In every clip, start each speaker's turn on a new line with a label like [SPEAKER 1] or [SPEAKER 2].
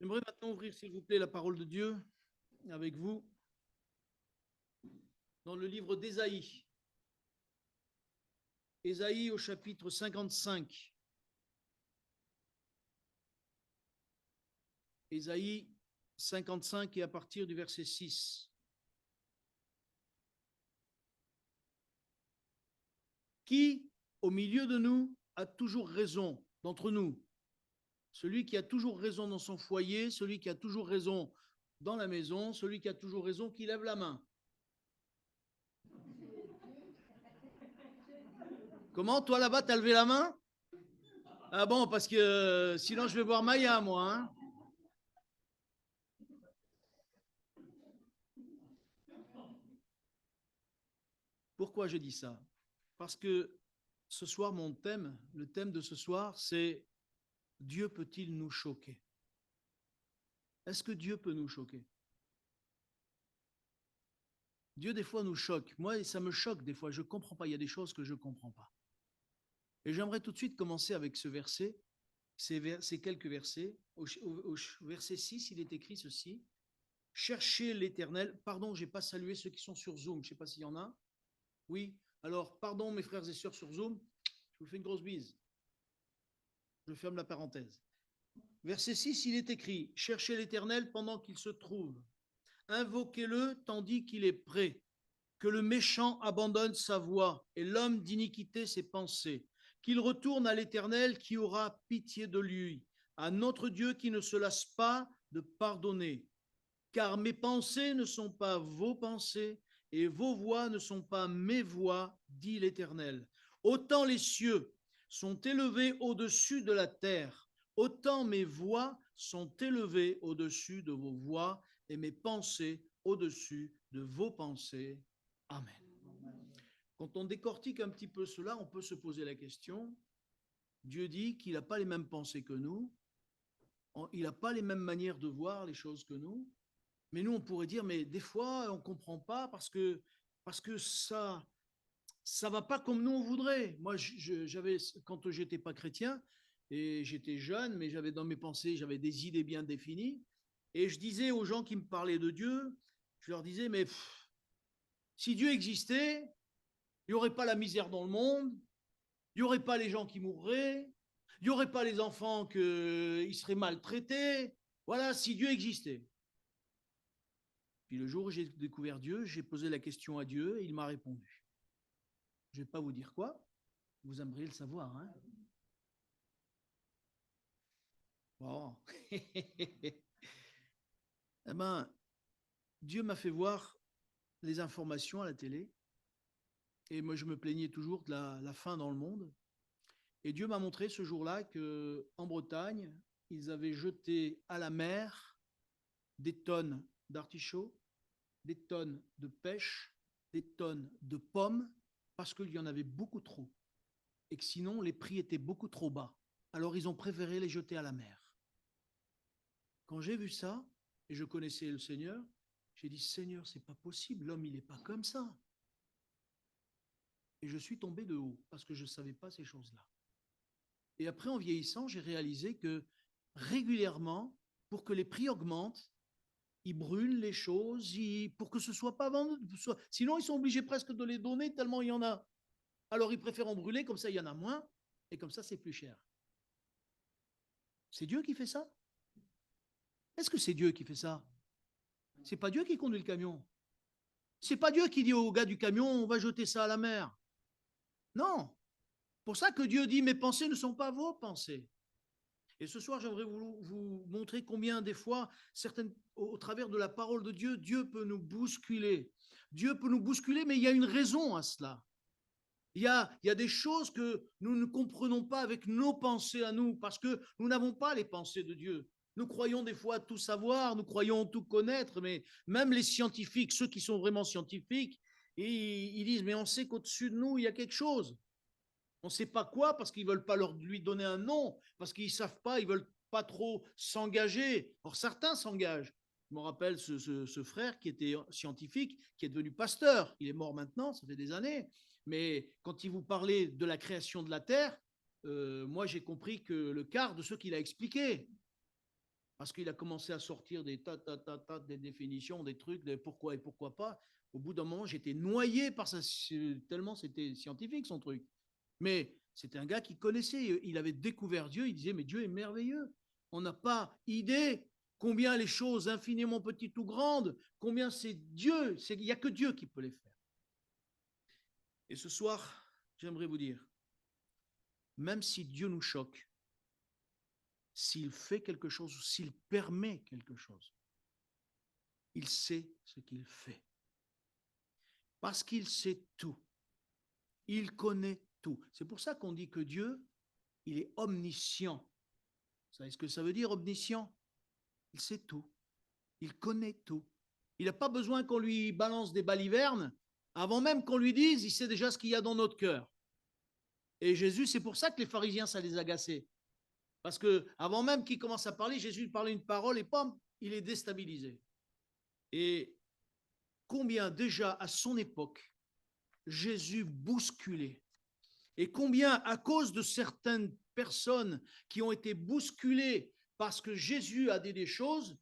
[SPEAKER 1] J'aimerais maintenant ouvrir, s'il vous plaît, la parole de Dieu avec vous dans le livre d'Ésaïe. Ésaïe au chapitre 55. Ésaïe 55 et à partir du verset 6. Qui, au milieu de nous, a toujours raison d'entre nous? Celui qui a toujours raison dans son foyer, celui qui a toujours raison dans la maison, celui qui a toujours raison, qui lève la main. Comment, toi là-bas, t'as levé la main? Ah bon, parce que sinon je vais voir Maya, moi. Hein. Pourquoi je dis ça? Parce que ce soir, mon thème, le thème de ce soir, c'est Dieu peut-il nous choquer? Est-ce que Dieu peut nous choquer? Dieu, des fois, nous choque. Moi, ça me choque des fois. Je ne comprends pas. Il y a des choses que je ne comprends pas. Et j'aimerais tout de suite commencer avec ce verset, ces quelques versets. Au verset 6, il est écrit ceci. Cherchez l'Éternel. Pardon, je n'ai pas salué ceux qui sont sur Zoom. Je ne sais pas s'il y en a. Oui. Alors, pardon, mes frères et sœurs sur Zoom. Je vous fais une grosse bise. Je ferme la parenthèse. Verset 6, il est écrit, cherchez l'Éternel pendant qu'il se trouve. Invoquez-le tandis qu'il est prêt. Que le méchant abandonne sa voie et l'homme d'iniquité ses pensées. Qu'il retourne à l'Éternel qui aura pitié de lui, à notre Dieu qui ne se lasse pas de pardonner. Car mes pensées ne sont pas vos pensées et vos voix ne sont pas mes voix, dit l'Éternel. Autant les cieux sont élevés au-dessus de la terre, autant mes voix sont élevées au-dessus de vos voix et mes pensées au-dessus de vos pensées. Amen. Quand on décortique un petit peu cela, on peut se poser la question, Dieu dit qu'il n'a pas les mêmes pensées que nous, il n'a pas les mêmes manières de voir les choses que nous, mais nous on pourrait dire, mais des fois on ne comprend pas parce que ça va pas comme nous on voudrait. Moi, j'avais, quand j'étais pas chrétien, et j'étais jeune, mais j'avais dans mes pensées, j'avais des idées bien définies, et je disais aux gens qui me parlaient de Dieu, je leur disais, mais si Dieu existait, il n'y aurait pas la misère dans le monde, il n'y aurait pas les gens qui mourraient, il n'y aurait pas les enfants qui seraient maltraités. Voilà, si Dieu existait. Puis le jour où j'ai découvert Dieu, j'ai posé la question à Dieu et il m'a répondu. Je ne vais pas vous dire quoi, vous aimeriez le savoir. Hein. Bon. Eh ben, Dieu m'a fait voir les informations à la télé et moi je me plaignais toujours de la faim dans le monde. Et Dieu m'a montré ce jour-là qu'en Bretagne, ils avaient jeté à la mer des tonnes d'artichauts, des tonnes de pêche, des tonnes de pommes, parce qu'il y en avait beaucoup trop. Et que sinon, les prix étaient beaucoup trop bas. Alors, ils ont préféré les jeter à la mer. Quand j'ai vu ça, et je connaissais le Seigneur, j'ai dit, Seigneur, c'est pas possible, l'homme, il n'est pas comme ça. Et je suis tombé de haut, parce que je ne savais pas ces choses-là. Et après, en vieillissant, j'ai réalisé que régulièrement, pour que les prix augmentent, ils brûlent les choses pour que ce soit pas vendu. Sinon, ils sont obligés presque de les donner tellement il y en a. Alors, ils préfèrent en brûler, comme ça, il y en a moins, et comme ça, c'est plus cher. C'est Dieu qui fait ça? Est-ce que c'est Dieu qui fait ça? C'est pas Dieu qui conduit le camion. C'est pas Dieu qui dit au gars du camion, on va jeter ça à la mer. Non. Pour ça que Dieu dit, mes pensées ne sont pas vos pensées. Et ce soir, j'aimerais vous montrer combien des fois, au travers de la parole de Dieu, Dieu peut nous bousculer. Dieu peut nous bousculer, mais il y a une raison à cela. Il y a des choses que nous ne comprenons pas avec nos pensées à nous, parce que nous n'avons pas les pensées de Dieu. Nous croyons des fois tout savoir, nous croyons tout connaître, mais même les scientifiques, ceux qui sont vraiment scientifiques, ils disent, mais on sait qu'au-dessus de nous, il y a quelque chose. On ne sait pas quoi parce qu'ils ne veulent pas lui donner un nom, parce qu'ils ne savent pas, ils ne veulent pas trop s'engager. Or, certains s'engagent. Je me rappelle ce frère qui était scientifique, qui est devenu pasteur. Il est mort maintenant, ça fait des années. Mais quand il vous parlait de la création de la Terre, moi j'ai compris que le quart de ce qu'il a expliqué. Parce qu'il a commencé à sortir des des définitions, des trucs, des pourquoi et pourquoi pas. Au bout d'un moment, j'étais noyé par ça, tellement c'était scientifique son truc. Mais c'était un gars qui connaissait, il avait découvert Dieu, il disait, mais Dieu est merveilleux. On n'a pas idée combien les choses infiniment petites ou grandes, combien c'est Dieu, il n'y a que Dieu qui peut les faire. Et ce soir, j'aimerais vous dire, même si Dieu nous choque, s'il fait quelque chose ou s'il permet quelque chose, il sait ce qu'il fait. Parce qu'il sait tout. Il connaît tout. C'est pour ça qu'on dit que Dieu, il est omniscient. Vous savez ce que ça veut dire, omniscient? Il sait tout. Il connaît tout. Il n'a pas besoin qu'on lui balance des balivernes. Avant même qu'on lui dise, il sait déjà ce qu'il y a dans notre cœur. Et Jésus, c'est pour ça que les pharisiens, ça les agaçait. Parce que avant même qu'il commence à parler, Jésus parlait une parole et pam, il est déstabilisé. Et combien déjà à son époque, Jésus bousculait. Et combien à cause de certaines personnes qui ont été bousculées parce que Jésus a dit des choses,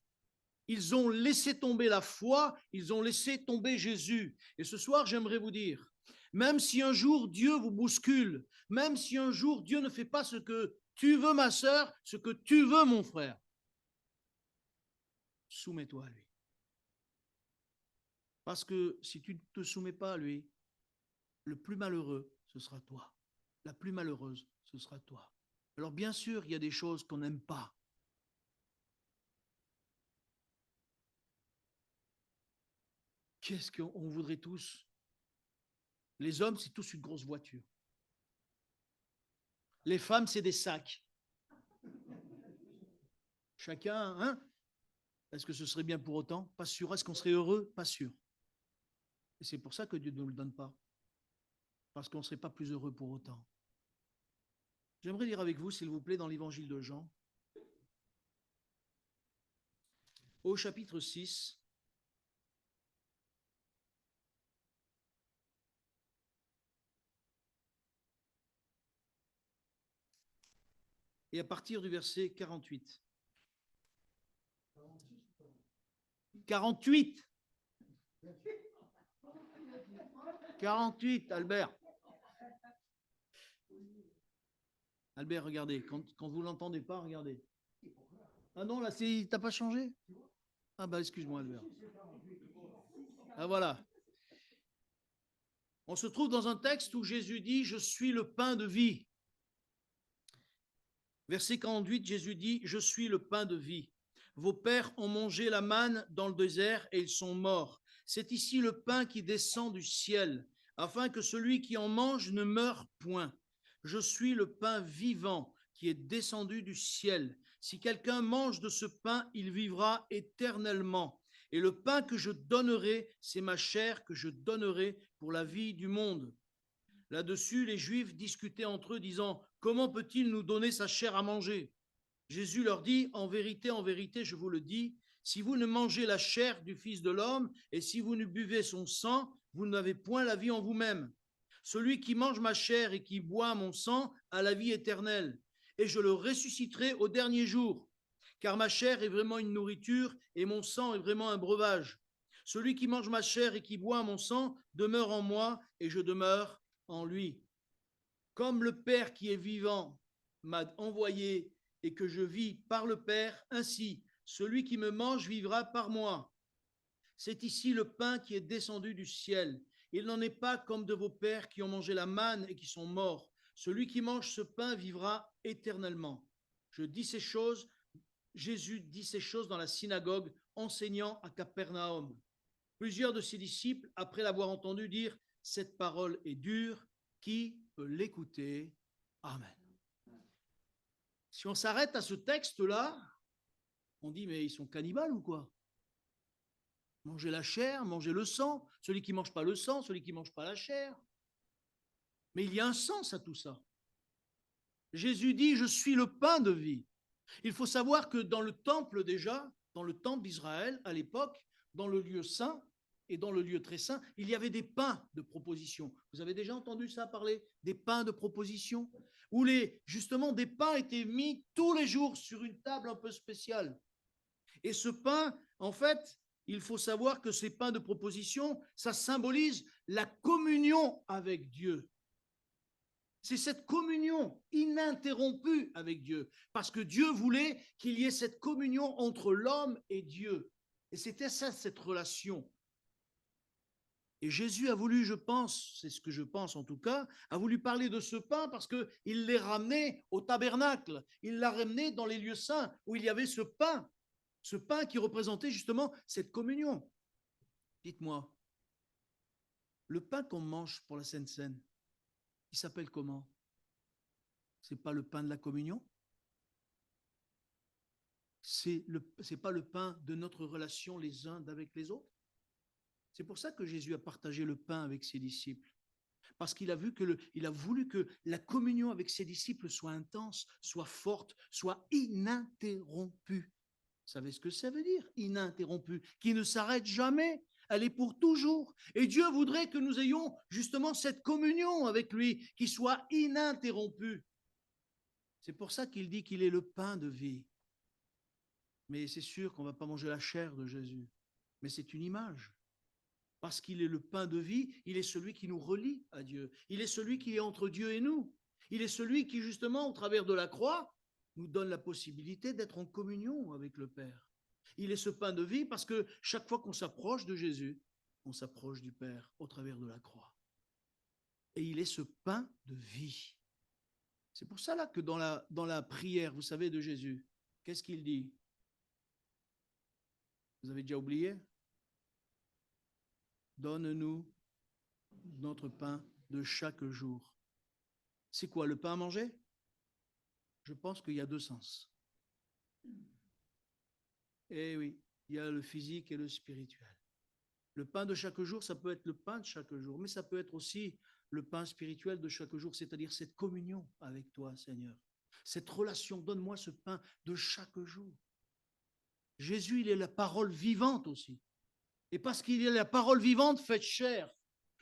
[SPEAKER 1] ils ont laissé tomber la foi, ils ont laissé tomber Jésus. Et ce soir, j'aimerais vous dire, même si un jour Dieu vous bouscule, même si un jour Dieu ne fait pas ce que tu veux, ma sœur, ce que tu veux, mon frère, soumets-toi à lui. Parce que si tu ne te soumets pas à lui, le plus malheureux, ce sera toi. La plus malheureuse, ce sera toi. Alors bien sûr, il y a des choses qu'on n'aime pas. Qu'est-ce qu'on voudrait tous? Les hommes, c'est tous une grosse voiture. Les femmes, c'est des sacs. Chacun, hein? Est-ce que ce serait bien pour autant? Pas sûr. Est-ce qu'on serait heureux? Pas sûr. Et c'est pour ça que Dieu ne nous le donne pas. Parce qu'on ne serait pas plus heureux pour autant. J'aimerais lire avec vous, s'il vous plaît, dans l'évangile de Jean, au chapitre 6. Et à partir du verset 48. 48 48, Albert. Albert, regardez, quand vous ne l'entendez pas, regardez. Ah non, là, t'as pas changé? Ah bah, excuse-moi, Albert. Ah voilà. On se trouve dans un texte où Jésus dit « Je suis le pain de vie ». Verset 48, Jésus dit « Je suis le pain de vie ». Vos pères ont mangé la manne dans le désert et ils sont morts. C'est ici le pain qui descend du ciel, afin que celui qui en mange ne meure point. Je suis le pain vivant qui est descendu du ciel. Si quelqu'un mange de ce pain, il vivra éternellement. Et le pain que je donnerai, c'est ma chair que je donnerai pour la vie du monde. Là-dessus, les Juifs discutaient entre eux, disant « Comment peut-il nous donner sa chair à manger ?» Jésus leur dit « En vérité, je vous le dis, si vous ne mangez la chair du Fils de l'homme et si vous ne buvez son sang, vous n'avez point la vie en vous-même. Celui qui mange ma chair et qui boit mon sang a la vie éternelle, et je le ressusciterai au dernier jour. Car ma chair est vraiment une nourriture et mon sang est vraiment un breuvage. Celui qui mange ma chair et qui boit mon sang demeure en moi et je demeure en lui. Comme le Père qui est vivant m'a envoyé et que je vis par le Père, ainsi celui qui me mange vivra par moi. C'est ici le pain qui est descendu du ciel. Il n'en est pas comme de vos pères qui ont mangé la manne et qui sont morts. Celui qui mange ce pain vivra éternellement. Je dis ces choses, Jésus dit ces choses dans la synagogue, enseignant à Capernaum. Plusieurs de ses disciples, après l'avoir entendu dire « Cette parole est dure, qui peut l'écouter ?» Amen. Si on s'arrête à ce texte-là, on dit « Mais ils sont cannibales ou quoi? Manger la chair, manger le sang, celui qui ne mange pas le sang, celui qui ne mange pas la chair. » Mais il y a un sens à tout ça. Jésus dit « Je suis le pain de vie ». Il faut savoir que dans le temple déjà, dans le temple d'Israël à l'époque, dans le lieu saint et dans le lieu très saint, il y avait des pains de proposition. Vous avez déjà entendu ça parler? Des pains de proposition? Où justement des pains étaient mis tous les jours sur une table un peu spéciale. Et ce pain, en fait, il faut savoir que ces pains de proposition, ça symbolise la communion avec Dieu. C'est cette communion ininterrompue avec Dieu, parce que Dieu voulait qu'il y ait cette communion entre l'homme et Dieu. Et c'était ça, cette relation. Et Jésus a voulu, je pense, c'est ce que je pense en tout cas, a voulu parler de ce pain parce qu'il l'est ramené au tabernacle. Il l'a ramené dans les lieux saints où il y avait ce pain qui représentait justement cette communion. Dites-moi, le pain qu'on mange pour la Sainte Seine, il s'appelle comment? C'est pas le pain de la communion? C'est pas le pain de notre relation les uns avec les autres? C'est pour ça que Jésus a partagé le pain avec ses disciples. Parce qu'il a voulu que la communion avec ses disciples soit intense, soit forte, soit ininterrompue. Vous savez ce que ça veut dire, ininterrompue, qui ne s'arrête jamais, elle est pour toujours. Et Dieu voudrait que nous ayons justement cette communion avec lui, qui soit ininterrompue. C'est pour ça qu'il dit qu'il est le pain de vie. Mais c'est sûr qu'on ne va pas manger la chair de Jésus, mais c'est une image. Parce qu'il est le pain de vie, il est celui qui nous relie à Dieu. Il est celui qui est entre Dieu et nous. Il est celui qui, justement, au travers de la croix, nous donne la possibilité d'être en communion avec le Père. Il est ce pain de vie parce que chaque fois qu'on s'approche de Jésus, on s'approche du Père au travers de la croix. Et il est ce pain de vie. C'est pour ça là que dans la prière, vous savez, de Jésus, qu'est-ce qu'il dit? Vous avez déjà oublié? Donne-nous notre pain de chaque jour. C'est quoi, le pain à manger? Je pense qu'il y a deux sens. Eh oui, il y a le physique et le spirituel. Le pain de chaque jour, ça peut être le pain de chaque jour, mais ça peut être aussi le pain spirituel de chaque jour, c'est-à-dire cette communion avec toi, Seigneur. Cette relation, donne-moi ce pain de chaque jour. Jésus, il est la parole vivante aussi. Et parce qu'il est la parole vivante faite chair,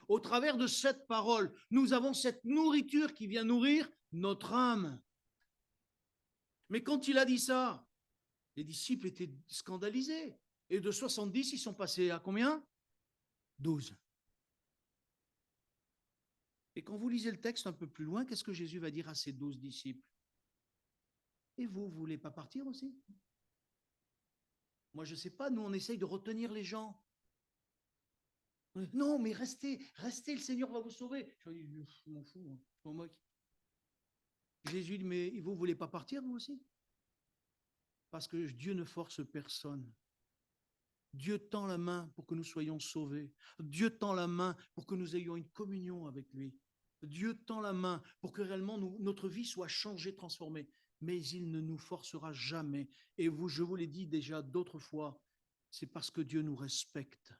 [SPEAKER 1] au travers de cette parole, nous avons cette nourriture qui vient nourrir notre âme. Mais quand il a dit ça, les disciples étaient scandalisés. Et de 70, ils sont passés à combien? 12. Et quand vous lisez le texte un peu plus loin, qu'est-ce que Jésus va dire à ses 12 disciples? Et vous, vous voulez pas partir aussi? Moi, je ne sais pas, nous, on essaye de retenir les gens. Non, mais restez, le Seigneur va vous sauver. Je m'en fous, moi. Je m'en moque. Jésus dit, mais vous ne voulez pas partir, vous aussi? Parce que Dieu ne force personne. Dieu tend la main pour que nous soyons sauvés. Dieu tend la main pour que nous ayons une communion avec lui. Dieu tend la main pour que réellement notre vie soit changée, transformée. Mais il ne nous forcera jamais. Et je vous l'ai dit déjà d'autres fois, c'est parce que Dieu nous respecte.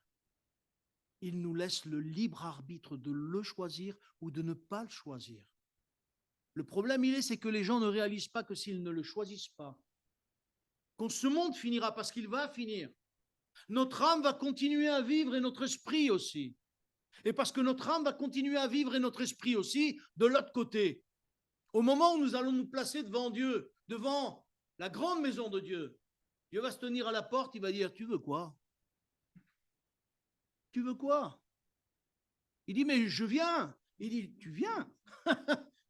[SPEAKER 1] Il nous laisse le libre arbitre de le choisir ou de ne pas le choisir. Le problème, c'est que les gens ne réalisent pas que s'ils ne le choisissent pas, qu'on ce monde finira parce qu'il va finir. Notre âme va continuer à vivre et notre esprit aussi. Et parce que notre âme va continuer à vivre et notre esprit aussi, de l'autre côté, au moment où nous allons nous placer devant Dieu, devant la grande maison de Dieu, Dieu va se tenir à la porte, il va dire, tu veux quoi? Tu veux quoi? Il dit, mais je viens. Il dit, tu viens.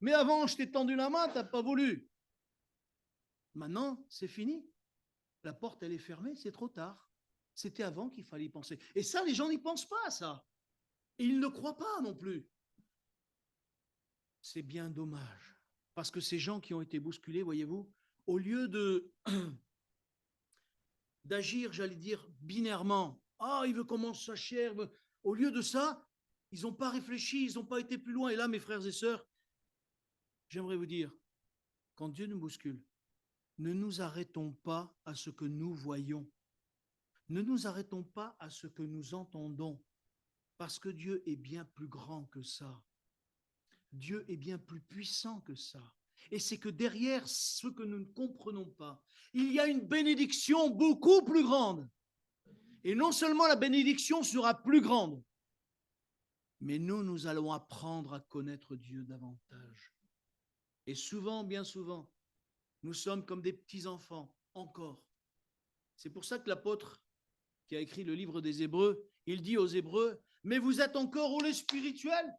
[SPEAKER 1] Mais avant, je t'ai tendu la main, tu n'as pas voulu. Maintenant, c'est fini. La porte, elle est fermée, c'est trop tard. C'était avant qu'il fallait y penser. Et ça, les gens n'y pensent pas à ça. Et ils ne croient pas non plus. C'est bien dommage. Parce que ces gens qui ont été bousculés, voyez-vous, au lieu d'agir, j'allais dire, binairement, ah, il veut qu'on mange sa chair, au lieu de ça, ils n'ont pas réfléchi, ils n'ont pas été plus loin. Et là, mes frères et sœurs, j'aimerais vous dire, quand Dieu nous bouscule, ne nous arrêtons pas à ce que nous voyons. Ne nous arrêtons pas à ce que nous entendons, parce que Dieu est bien plus grand que ça. Dieu est bien plus puissant que ça. Et c'est que derrière ce que nous ne comprenons pas, il y a une bénédiction beaucoup plus grande. Et non seulement la bénédiction sera plus grande, mais nous allons apprendre à connaître Dieu davantage. Et souvent, bien souvent, nous sommes comme des petits-enfants, encore. C'est pour ça que l'apôtre qui a écrit le livre des Hébreux, il dit aux Hébreux, mais vous êtes encore au lait spirituel.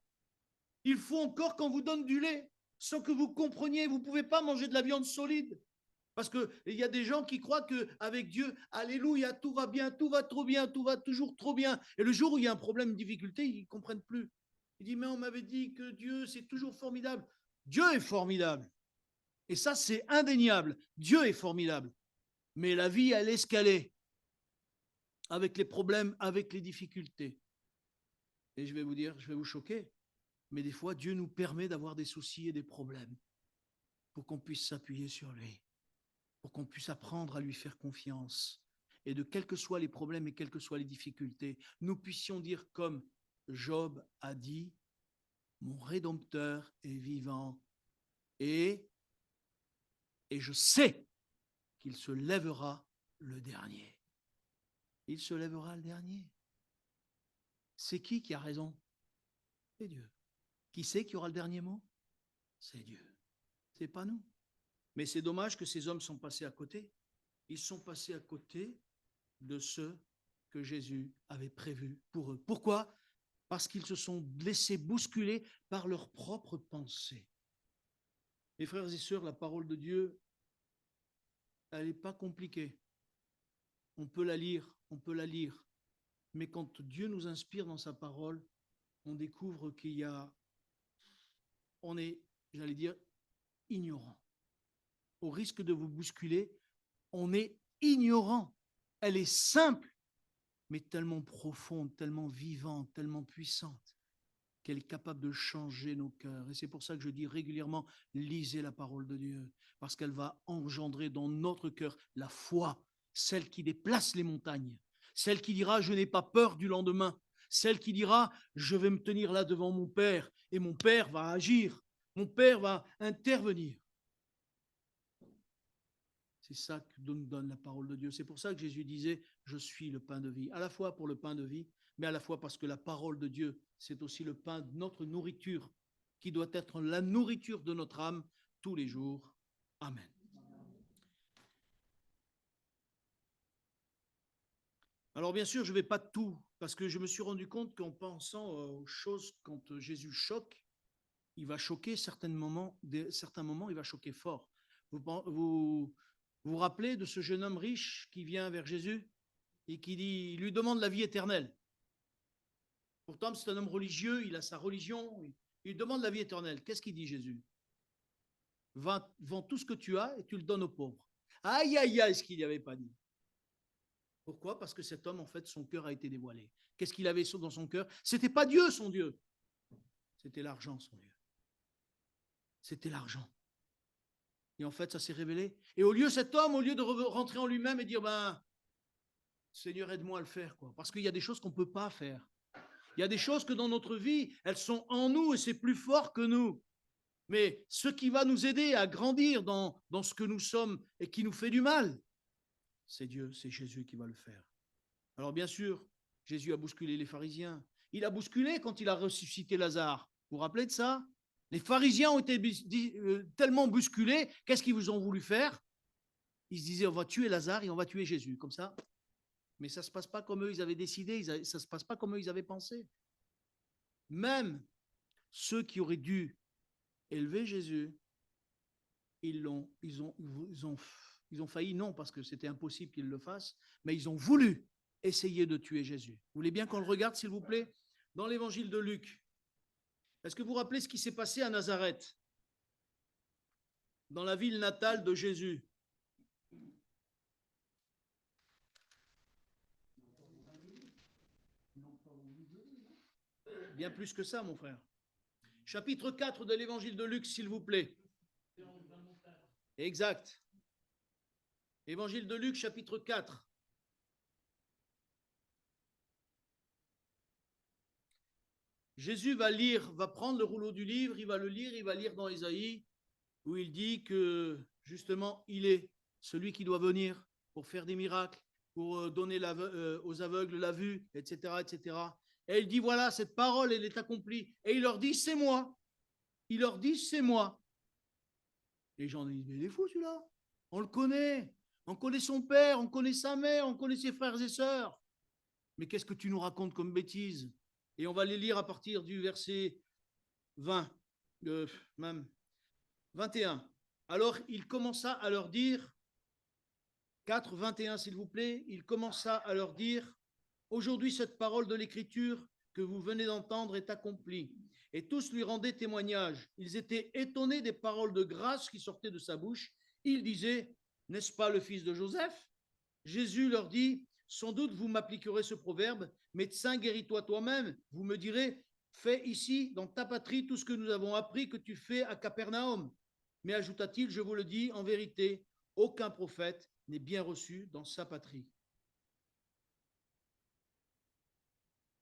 [SPEAKER 1] Il faut encore qu'on vous donne du lait, sans que vous compreniez, vous ne pouvez pas manger de la viande solide. Parce qu'il y a des gens qui croient qu'avec Dieu, alléluia, tout va bien, tout va trop bien, tout va toujours trop bien. Et le jour où il y a un problème, une difficulté, ils ne comprennent plus. Il dit, mais on m'avait dit que Dieu, c'est toujours formidable. Dieu est formidable. Et ça, c'est indéniable. Dieu est formidable. Mais la vie, elle est ce qu'elle est. Avec les problèmes, avec les difficultés. Et je vais vous dire, je vais vous choquer, mais des fois, Dieu nous permet d'avoir des soucis et des problèmes pour qu'on puisse s'appuyer sur lui, pour qu'on puisse apprendre à lui faire confiance. Et de quels que soient les problèmes et quelles que soient les difficultés, nous puissions dire comme Job a dit, mon Rédempteur est vivant et je sais qu'il se lèvera le dernier. Il se lèvera le dernier. C'est qui a raison? C'est Dieu. Qui c'est qui aura le dernier mot? C'est Dieu. C'est pas nous. Mais c'est dommage que ces hommes sont passés à côté. Ils sont passés à côté de ce que Jésus avait prévu pour eux. Pourquoi? Parce qu'ils se sont laissés bousculer par leurs propres pensées. Mes frères et sœurs, la parole de Dieu, elle n'est pas compliquée. On peut la lire. Mais quand Dieu nous inspire dans sa parole, on découvre on est, j'allais dire, ignorant. Au risque de vous bousculer, on est ignorant. Elle est simple, mais tellement profonde, tellement vivante, tellement puissante, qu'elle est capable de changer nos cœurs. Et c'est pour ça que je dis régulièrement, lisez la parole de Dieu, parce qu'elle va engendrer dans notre cœur la foi, celle qui déplace les montagnes, celle qui dira, je n'ai pas peur du lendemain, celle qui dira, je vais me tenir là devant mon Père, et mon Père va agir, mon Père va intervenir. C'est ça que nous donne la parole de Dieu. C'est pour ça que Jésus disait, je suis le pain de vie, à la fois pour le pain de vie, mais à la fois parce que la parole de Dieu, c'est aussi le pain de notre nourriture, qui doit être la nourriture de notre âme tous les jours. Amen. Alors bien sûr, je ne vais pas tout, parce que je me suis rendu compte qu'en pensant aux choses, quand Jésus choque, il va choquer certains moments, il va choquer fort. Vous rappelez de ce jeune homme riche qui vient vers Jésus et il lui demande la vie éternelle. Pourtant, c'est un homme religieux, il a sa religion, il lui demande la vie éternelle. Qu'est-ce qu'il dit Jésus? Vends tout ce que tu as et tu le donnes aux pauvres. Aïe, aïe, aïe, ce qu'il n'y avait pas dit. Pourquoi? Parce que cet homme, en fait, son cœur a été dévoilé. Qu'est-ce qu'il avait dans son cœur? C'était pas Dieu, son Dieu. C'était l'argent, son Dieu. C'était l'argent. Et en fait, ça s'est révélé. Et cet homme, au lieu de rentrer en lui-même et dire, Seigneur, aide-moi à le faire, quoi. Parce qu'il y a des choses qu'on ne peut pas faire. Il y a des choses que dans notre vie, elles sont en nous et c'est plus fort que nous. Mais ce qui va nous aider à grandir dans ce que nous sommes et qui nous fait du mal, c'est Dieu, c'est Jésus qui va le faire. Alors bien sûr, Jésus a bousculé les pharisiens. Il a bousculé quand il a ressuscité Lazare. Vous vous rappelez de ça? Les pharisiens ont été tellement bousculés, qu'est-ce qu'ils vous ont voulu faire? Ils se disaient, on va tuer Lazare et on va tuer Jésus, comme ça. Mais ça ne se passe pas comme eux, ils avaient décidé, ça ne se passe pas comme eux, ils avaient pensé. Même ceux qui auraient dû élever Jésus, ils ont failli, non, parce que c'était impossible qu'ils le fassent, mais ils ont voulu essayer de tuer Jésus. Vous voulez bien qu'on le regarde, s'il vous plaît? Dans l'évangile de Luc, est-ce que vous vous rappelez ce qui s'est passé à Nazareth, dans la ville natale de Jésus? Bien plus que ça, mon frère. Chapitre 4 de l'évangile de Luc, s'il vous plaît. Exact. Évangile de Luc, chapitre 4. Jésus va prendre le rouleau du livre, il va le lire, il va lire dans Ésaïe, où il dit que, justement, il est celui qui doit venir pour faire des miracles, pour donner aux aveugles la vue, etc., etc. Et il dit, voilà, cette parole, elle est accomplie. Et il leur dit, c'est moi. Il leur dit, c'est moi. Les gens disent, mais il est fou celui-là. On le connaît. On connaît son père, on connaît sa mère, on connaît ses frères et sœurs. Mais qu'est-ce que tu nous racontes comme bêtises? Et on va les lire à partir du verset 20, même 21. Alors il commença à leur dire, 4, 21 s'il vous plaît, il commença à leur dire, aujourd'hui cette parole de l'Écriture que vous venez d'entendre est accomplie. Et tous lui rendaient témoignage. Ils étaient étonnés des paroles de grâce qui sortaient de sa bouche. Ils disaient, n'est-ce pas le fils de Joseph? Jésus leur dit, sans doute vous m'appliquerez ce proverbe, médecin, guéris-toi toi-même. Vous me direz, fais ici, dans ta patrie, tout ce que nous avons appris que tu fais à Capernaum. Mais ajouta-t-il, je vous le dis, en vérité, aucun prophète n'est bien reçu dans sa patrie.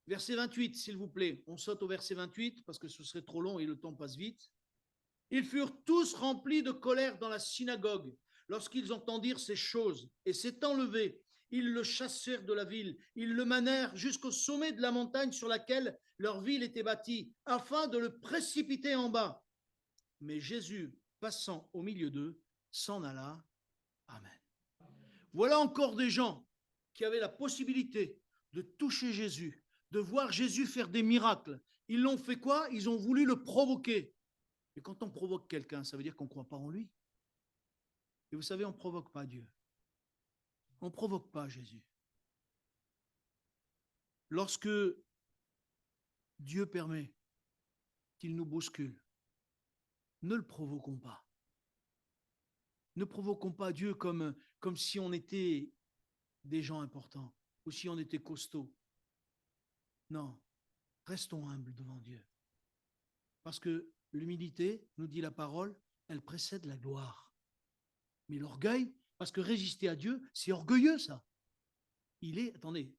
[SPEAKER 1] Verset 28, s'il vous plaît. On saute au verset 28 parce que ce serait trop long et le temps passe vite. Ils furent tous remplis de colère dans la synagogue lorsqu'ils entendirent ces choses, et s'étant levés, ils le chassèrent de la ville, ils le menèrent jusqu'au sommet de la montagne sur laquelle leur ville était bâtie, afin de le précipiter en bas. Mais Jésus, passant au milieu d'eux, s'en alla. Amen. Voilà encore des gens qui avaient la possibilité de toucher Jésus, de voir Jésus faire des miracles. Ils l'ont fait quoi? Ils ont voulu le provoquer. Et quand on provoque quelqu'un, ça veut dire qu'on ne croit pas en lui. Et vous savez, on ne provoque pas Dieu. On ne provoque pas Jésus. Lorsque Dieu permet qu'il nous bouscule, ne le provoquons pas. Ne provoquons pas Dieu comme si on était des gens importants ou si on était costauds. Non, restons humbles devant Dieu. Parce que l'humilité, nous dit la parole, elle précède la gloire. Mais l'orgueil, parce que résister à Dieu, c'est orgueilleux ça. Attendez,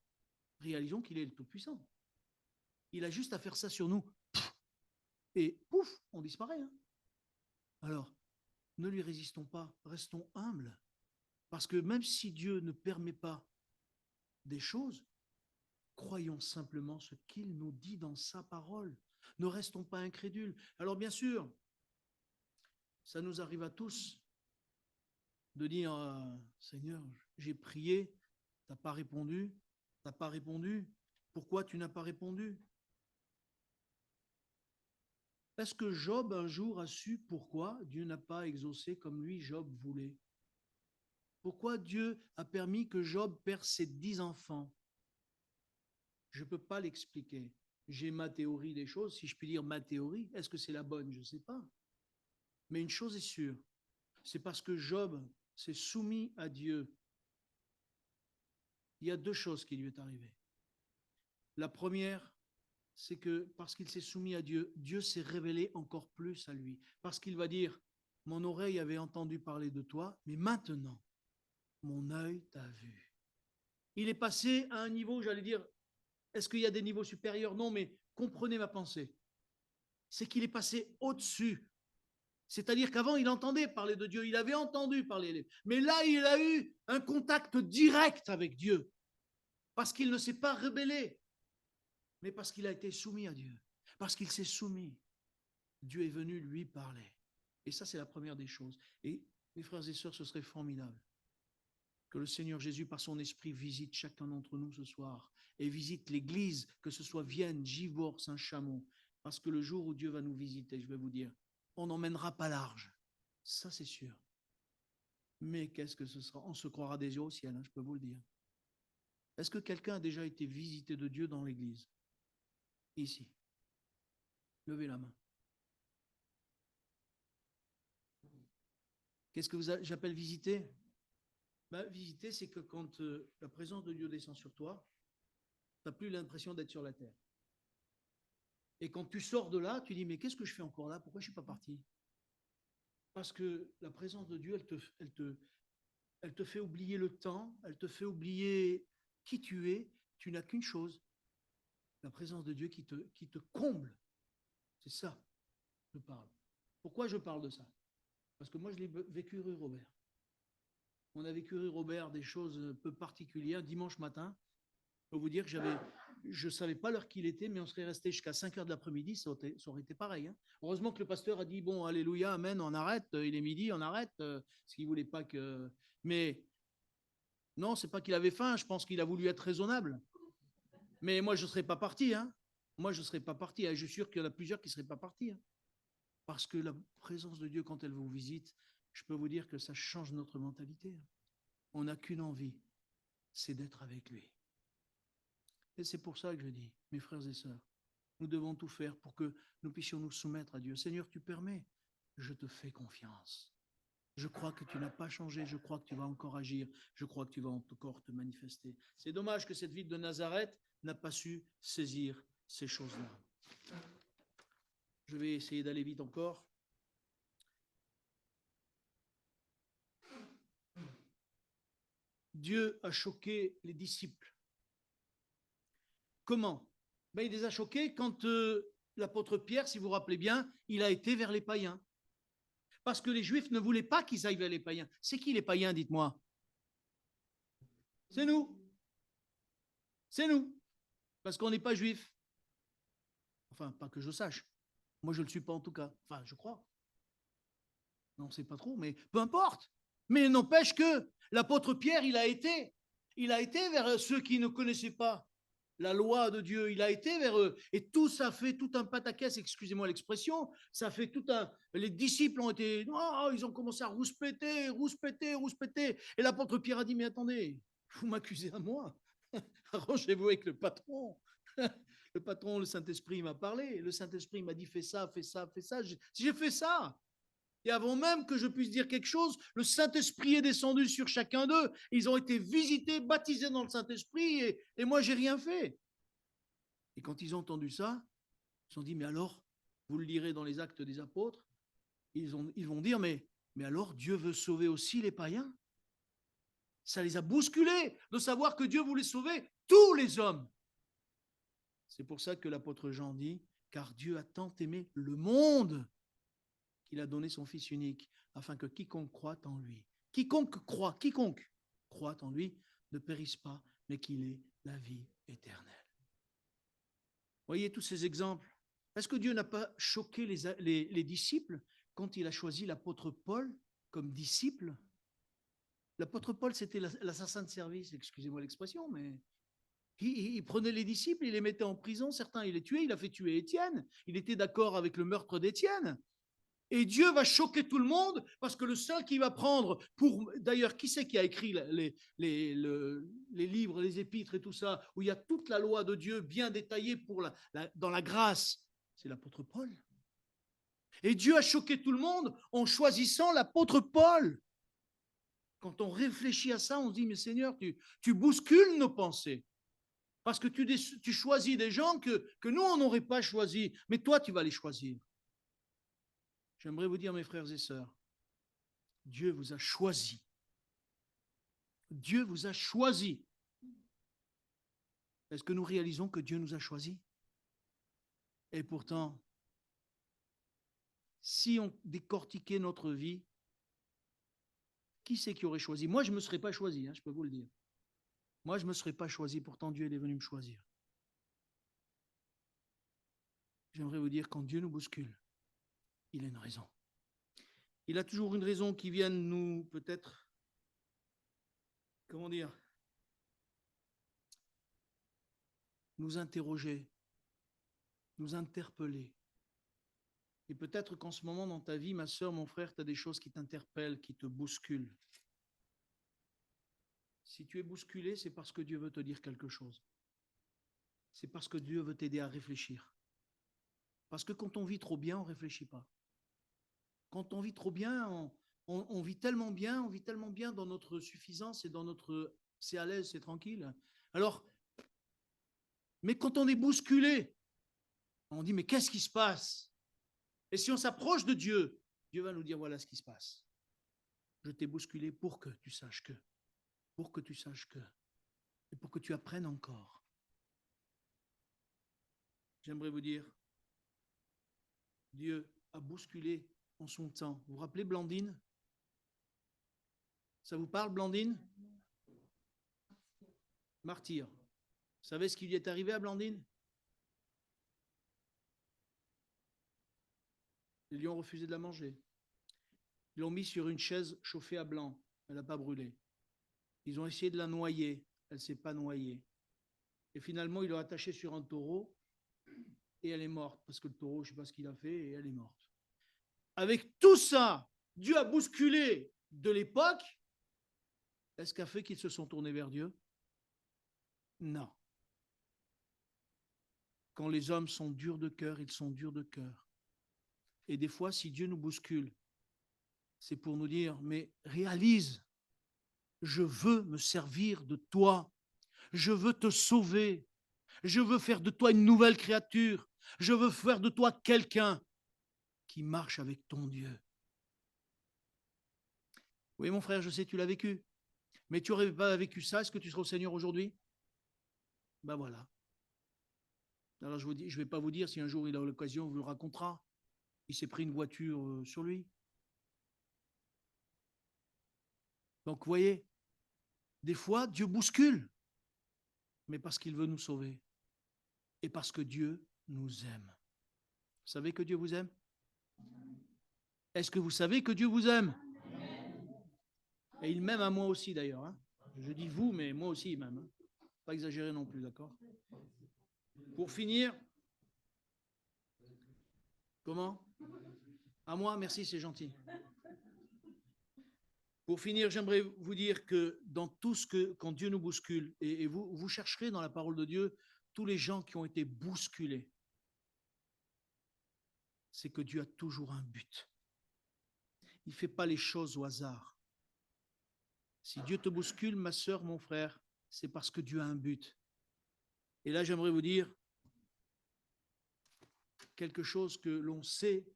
[SPEAKER 1] réalisons qu'il est le Tout-Puissant. Il a juste à faire ça sur nous. Et pouf, on disparaît. Hein. Alors, ne lui résistons pas, restons humbles. Parce que même si Dieu ne permet pas des choses, croyons simplement ce qu'il nous dit dans sa parole. Ne restons pas incrédules. Alors bien sûr, ça nous arrive à tous de dire, Seigneur, j'ai prié, tu n'as pas répondu, pourquoi tu n'as pas répondu? Est-ce que Job un jour a su pourquoi Dieu n'a pas exaucé comme lui Job voulait? Pourquoi Dieu a permis que Job perde ses 10 enfants? Je ne peux pas l'expliquer. J'ai ma théorie des choses, si je puis dire ma théorie. Est-ce que c'est la bonne? Je ne sais pas. Mais une chose est sûre, c'est parce que Job s'est soumis à Dieu. Il y a deux choses qui lui est arrivées. La première, c'est que parce qu'il s'est soumis à Dieu, Dieu s'est révélé encore plus à lui. Parce qu'il va dire, mon oreille avait entendu parler de toi, mais maintenant, mon œil t'a vu. Il est passé à un niveau, j'allais dire, est-ce qu'il y a des niveaux supérieurs? Non, mais comprenez ma pensée. C'est qu'il est passé au-dessus. C'est-à-dire qu'avant, il entendait parler de Dieu, il avait entendu parler. Mais là, il a eu un contact direct avec Dieu. Parce qu'il ne s'est pas rebellé, mais parce qu'il a été soumis à Dieu. Parce qu'il s'est soumis. Dieu est venu lui parler. Et ça, c'est la première des choses. Et mes frères et sœurs, ce serait formidable que le Seigneur Jésus, par son esprit, visite chacun d'entre nous ce soir et visite l'Église, que ce soit Vienne, Givors, Saint-Chamond. Parce que le jour où Dieu va nous visiter, je vais vous dire, on n'emmènera pas large. Ça, c'est sûr. Mais qu'est-ce que ce sera? On se croira des yeux au ciel, hein, je peux vous le dire. Est-ce que quelqu'un a déjà été visité de Dieu dans l'Église? Ici. Levez la main. Qu'est-ce que j'appelle visiter? Visiter, c'est que quand la présence de Dieu descend sur toi, tu n'as plus l'impression d'être sur la terre. Et quand tu sors de là, tu dis, mais qu'est-ce que je fais encore là? Pourquoi je ne suis pas parti? Parce que la présence de Dieu, elle te fait oublier le temps, elle te fait oublier qui tu es. Tu n'as qu'une chose, la présence de Dieu qui te comble. C'est ça que je parle. Pourquoi je parle de ça? Parce que moi, je l'ai vécu rue Robert. On a vécu rue Robert des choses un peu particulières. Dimanche matin, je peux vous dire que je ne savais pas l'heure qu'il était, mais on serait resté jusqu'à 5 heures de l'après-midi, ça aurait été pareil. Hein. Heureusement que le pasteur a dit, bon, alléluia, amen, on arrête, il est midi, on arrête, parce qu'il ne voulait pas que... Mais Non, c'est pas qu'il avait faim, je pense qu'il a voulu être raisonnable. Mais moi, je ne serais pas parti. Hein. Moi, je ne serais pas parti. Et je suis sûr qu'il y en a plusieurs qui ne seraient pas partis. Hein. Parce que la présence de Dieu, quand elle vous visite, je peux vous dire que ça change notre mentalité. Hein. On n'a qu'une envie, c'est d'être avec lui. Et c'est pour ça que je dis, mes frères et sœurs, nous devons tout faire pour que nous puissions nous soumettre à Dieu. Seigneur, tu permets, je te fais confiance. Je crois que tu n'as pas changé, je crois que tu vas encore agir, je crois que tu vas encore te manifester. C'est dommage que cette ville de Nazareth n'a pas su saisir ces choses-là. Je vais essayer d'aller vite encore. Dieu a choqué les disciples. Comment? Il les a choqués quand l'apôtre Pierre, si vous vous rappelez bien, il a été vers les païens. Parce que les Juifs ne voulaient pas qu'ils aillent vers les païens. C'est qui les païens, dites-moi? C'est nous. C'est nous. Parce qu'on n'est pas juifs. Enfin, pas que je sache. Moi, je ne le suis pas en tout cas. Enfin, je crois. Non, on ne sait pas trop, mais peu importe. Mais n'empêche que l'apôtre Pierre, il a été vers ceux qui ne connaissaient pas la loi de Dieu. Il a été vers eux. Et tout ça fait tout un pataquès, excusez-moi l'expression. Ça fait tout un. Les disciples ont été. Oh, ils ont commencé à rouspéter. Et l'apôtre Pierre a dit, mais attendez, vous m'accusez à moi. Arrangez-vous avec le patron. Le patron, le Saint-Esprit m'a parlé. Le Saint-Esprit m'a dit, fais ça, fais ça, fais ça. J'ai fait ça. Et avant même que je puisse dire quelque chose, le Saint-Esprit est descendu sur chacun d'eux. Ils ont été visités, baptisés dans le Saint-Esprit, et moi, j'ai rien fait. Et quand ils ont entendu ça, ils se sont dit, mais alors, vous le lirez dans les Actes des Apôtres, ils vont dire, mais alors, Dieu veut sauver aussi les païens. Ça les a bousculés de savoir que Dieu voulait sauver tous les hommes. C'est pour ça que l'apôtre Jean dit, car Dieu a tant aimé le monde qu'il a donné son Fils unique, afin que quiconque croit en lui, quiconque croit en lui, ne périsse pas, mais qu'il ait la vie éternelle. Voyez tous ces exemples. Est-ce que Dieu n'a pas choqué les disciples quand il a choisi l'apôtre Paul comme disciple? L'apôtre Paul, c'était l'assassin de service, excusez-moi l'expression, mais il prenait les disciples, il les mettait en prison, certains il les tuait, il a fait tuer Étienne, il était d'accord avec le meurtre d'Étienne. Et Dieu va choquer tout le monde parce que le seul qui va prendre pour... D'ailleurs, qui c'est qui a écrit les livres, les épîtres et tout ça, où il y a toute la loi de Dieu bien détaillée dans la grâce? C'est l'apôtre Paul. Et Dieu a choqué tout le monde en choisissant l'apôtre Paul. Quand on réfléchit à ça, on se dit, mais Seigneur, tu bouscules nos pensées. Parce que tu choisis des gens que nous, on n'aurait pas choisi. Mais toi, tu vas les choisir. J'aimerais vous dire, mes frères et sœurs, Dieu vous a choisi. Dieu vous a choisi. Est-ce que nous réalisons que Dieu nous a choisis? Et pourtant, si on décortiquait notre vie, qui c'est qui aurait choisi? Moi, je ne me serais pas choisi, je peux vous le dire. Moi, je ne me serais pas choisi, pourtant Dieu est venu me choisir. J'aimerais vous dire, quand Dieu nous bouscule, il a une raison. Il a toujours une raison qui vienne nous, peut-être, comment dire, nous interroger, nous interpeller. Et peut-être qu'en ce moment dans ta vie, ma sœur, mon frère, tu as des choses qui t'interpellent, qui te bousculent. Si tu es bousculé, c'est parce que Dieu veut te dire quelque chose. C'est parce que Dieu veut t'aider à réfléchir. Parce que quand on vit trop bien, on ne réfléchit pas. Quand on vit trop bien, on vit tellement bien, on vit tellement bien dans notre suffisance et dans notre... C'est à l'aise, c'est tranquille. Alors, mais quand on est bousculé, on dit, mais qu'est-ce qui se passe? Et si on s'approche de Dieu, Dieu va nous dire, voilà ce qui se passe. Je t'ai bousculé pour que tu saches que. Pour que tu saches que. Et pour que tu apprennes encore. J'aimerais vous dire, Dieu a bousculé en son temps. Vous vous rappelez Blandine? Ça vous parle, Blandine? Martyr. Vous savez ce qui lui est arrivé à Blandine? Les lions ont refusé de la manger. Ils l'ont mis sur une chaise chauffée à blanc. Elle n'a pas brûlé. Ils ont essayé de la noyer. Elle ne s'est pas noyée. Et finalement, ils l'ont attachée sur un taureau et elle est morte. Parce que le taureau, je ne sais pas ce qu'il a fait, et elle est morte. Avec tout ça, Dieu a bousculé de l'époque. Est-ce qu'a fait qu'ils se sont tournés vers Dieu? Non. Quand les hommes sont durs de cœur, ils sont durs de cœur. Et des fois, si Dieu nous bouscule, c'est pour nous dire, mais réalise, je veux me servir de toi, je veux te sauver, je veux faire de toi une nouvelle créature, je veux faire de toi quelqu'un qui marche avec ton Dieu. Oui, mon frère, je sais, tu l'as vécu, mais tu n'aurais pas vécu ça, est-ce que tu seras au Seigneur aujourd'hui? Ben voilà. Alors je ne vais pas vous dire si un jour il a l'occasion, on vous le racontera. Il s'est pris une voiture sur lui. Donc, vous voyez, des fois, Dieu bouscule, mais parce qu'il veut nous sauver et parce que Dieu nous aime. Vous savez que Dieu vous aime? Est-ce que vous savez que Dieu vous aime? Et il m'aime à moi aussi d'ailleurs. Hein. Je dis vous, mais moi aussi il m'aime. Hein. Pas exagérer non plus, d'accord? Pour finir, comment? À moi, merci, c'est gentil. Pour finir, j'aimerais vous dire que dans tout ce que, quand Dieu nous bouscule, et vous chercherez dans la parole de Dieu tous les gens qui ont été bousculés, c'est que Dieu a toujours un but. Il ne fait pas les choses au hasard. Si Dieu te bouscule, ma sœur, mon frère, c'est parce que Dieu a un but. Et là, j'aimerais vous dire quelque chose que l'on sait,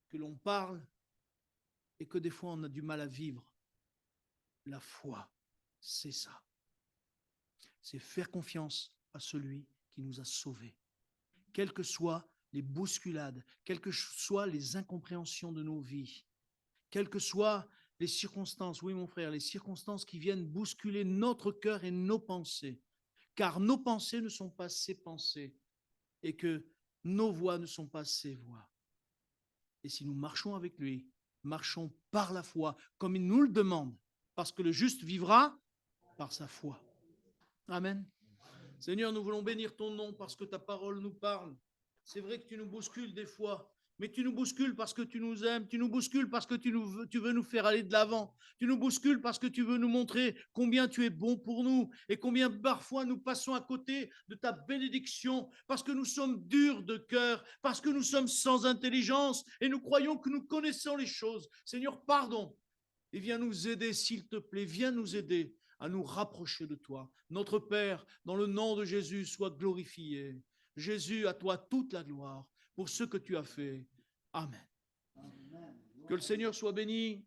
[SPEAKER 1] que l'on parle, et que des fois on a du mal à vivre. La foi, c'est ça. C'est faire confiance à celui qui nous a sauvés. Quelles que soient les bousculades, quelles que soient les incompréhensions de nos vies, quelles que soient les circonstances, oui mon frère, les circonstances qui viennent bousculer notre cœur et nos pensées, car nos pensées ne sont pas ses pensées et que nos voix ne sont pas ses voix. Et si nous marchons avec lui, marchons par la foi, comme il nous le demande, parce que le juste vivra par sa foi. Amen. Seigneur, nous voulons bénir ton nom parce que ta parole nous parle. C'est vrai que tu nous bouscules des fois, mais tu nous bouscules parce que tu nous aimes, tu nous bouscules parce que tu veux nous faire aller de l'avant, tu nous bouscules parce que tu veux nous montrer combien tu es bon pour nous et combien parfois nous passons à côté de ta bénédiction parce que nous sommes durs de cœur, parce que nous sommes sans intelligence et nous croyons que nous connaissons les choses. Seigneur, pardon et viens nous aider, s'il te plaît, viens nous aider à nous rapprocher de toi. Notre Père, dans le nom de Jésus, sois glorifié. Jésus, à toi toute la gloire pour ce que tu as fait. Amen. Que le Seigneur soit béni.